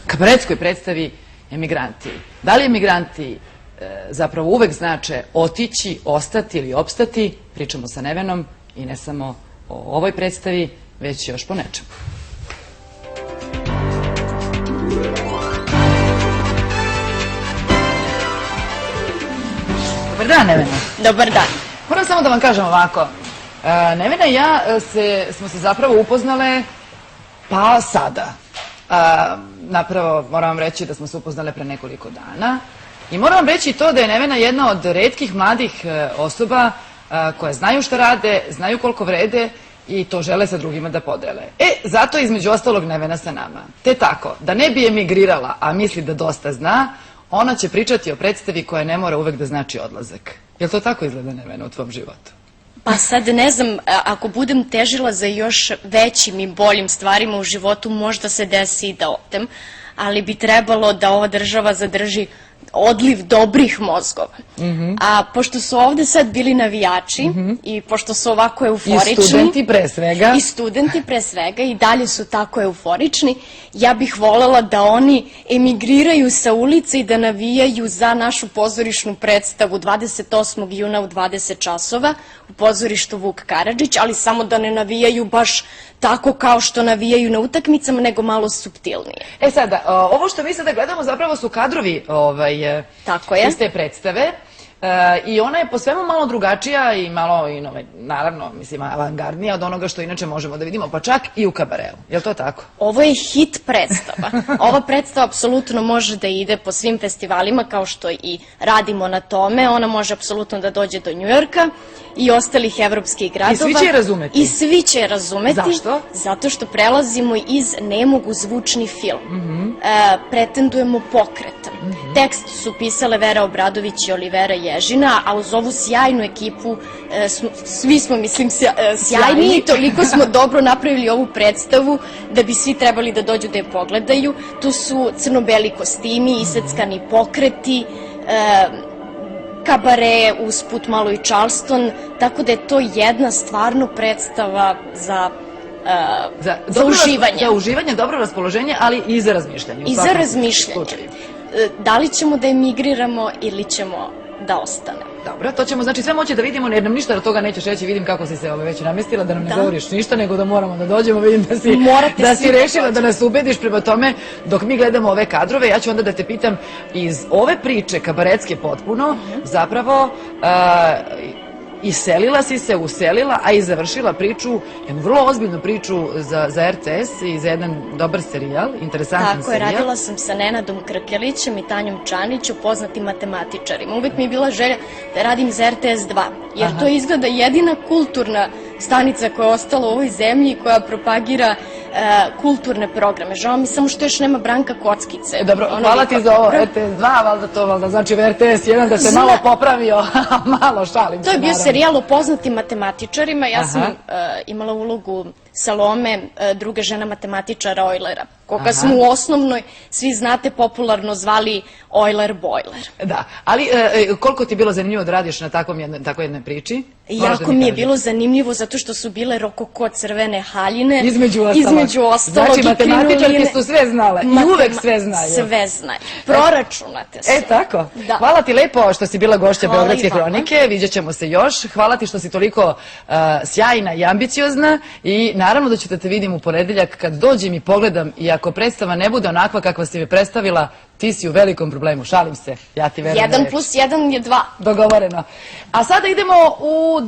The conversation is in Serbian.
kabaretskoj predstavi Emigranti. Da li emigranti zapravo uvek znače otići, ostati ili opstati? Pričamo sa Nevenom i ne samo o ovoj predstavi, već još po nečemu. Dobar dan, Nevena. Dobar dan. Moram samo da vam kažem ovako. Nevena i ja smo se zapravo upoznale pa sada. Napravo moram vam reći da smo se upoznale pre nekoliko dana i moram vam reći to da je Nevena jedna od retkih mladih osoba koje znaju šta rade, znaju koliko vrede i to žele sa drugima da podele. Zato između ostalog Nevena sa nama. Te tako, da ne bi emigrirala, a misli da dosta zna, ona će pričati o predstavi koja ne mora uvek da znači odlazak. Jel to tako izgleda, Nevena, u tvom životu? Pa sad ne znam, ako budem težila za još većim i boljim stvarima u životu, možda se desi i da odem, ali bi trebalo da ova država zadrži odliv dobrih mozgova. A pošto su ovde sad bili navijači i pošto su ovako euforični... I studenti pre svega. I studenti pre svega i dalje su tako euforični, ja bih volela da oni emigriraju sa ulice i da navijaju za našu pozorišnu predstavu 28. juna u 20 časova u pozorištu Vuk Karadžić, ali samo da ne navijaju baš tako kao što navijaju na utakmicama, nego malo suptilnije. Sada, ovo što mi sada gledamo zapravo su kadrovi iz te predstave i ona je po svemu malo drugačija i malo, naravno, mislim, avangardnija od onoga što inače možemo da vidimo, pa čak i u kabareu. Je li to tako? Ovo je hit predstava. Ova predstava apsolutno može da ide po svim festivalima, kao što i radimo na tome. Ona može apsolutno da dođe do Njujorka i ostalih evropskih gradova. I svi će je razumeti? I svi će je razumeti. Zašto? Zato što prelazimo iz nemog u zvučni film. Pretendujemo pokretan. Tekst su pisale Vera Obradović i Olivera Ježina, a uz ovu sjajnu ekipu, svi smo, mislim, sjajni i toliko smo dobro napravili ovu predstavu da bi svi trebali da dođu da je pogledaju. Tu su crno-beli kostimi, iseckani pokreti, kabare, usput malo i Charleston, tako da je to jedna stvarno predstava za uživanje. Za uživanje, dobro raspoloženje, ali i za razmišljanje. I za razmišljanje. Da li ćemo da emigriramo ili ćemo da ostanemo? Dobro, to ćemo znači sve moći da vidimo, jer nam ništa od toga nećeš reći, vidim kako si se već namestila, da nam ne govoriš ništa, nego da moramo da dođemo, vidim da si rešila da nas ubediš. Prema tome, dok mi gledamo ove kadrove, ja ću onda da te pitam iz ove priče, kabaretske potpuno, zapravo iselila si se, uselila, a i završila priču, jednu vrlo ozbiljnu priču za RTS i za jedan dobar serijal, interesantan serijal. Tako je, radila sam sa Nenadom Krkelićem i Tanjom Čaniću, poznatim matematičarima. Uvek mi je bila želja da radim za RTS 2, jer to izgleda jedina kulturna stanica koja je ostala u ovoj zemlji i koja propagira kulturne programe. Žao mi samo što još nema Branka Kockice. Dobro, hvala ti za ovo RTS 2, valjda to znači RTS 1 da se malo popravio, malo šalim se. To je bio serijal o poznatim matematičarima. Ja sam imala ulogu Salome, druga žena matematičara Eulera, koga smo u osnovnoj, svi znate, popularno zvali Euler-Boiler. Da, ali koliko ti je bilo zanimljivo da radiš na takvoj jednoj priči? Jako mi je bilo zanimljivo zato što su bile rokoko crvene haljine. Između ostalog. Znači, matematičarke su sve znale i uvek sve znaju. Sve znaju. Proračunate se. Tako. Hvala ti lepo što si bila gošća Beogradske hronike. Vidjet ćemo se još. Hvala ti što si toliko sjajna i ambiciozna i naravno da ću da te vidim u ponedeljak kad dođem i pogledam i ako predstava ne bude onakva kakva si me predstavila, ti si u velikom problemu. Šalim se. Ja ti verujem. 1+1 je 2. Dogovoreno. A sada idemo u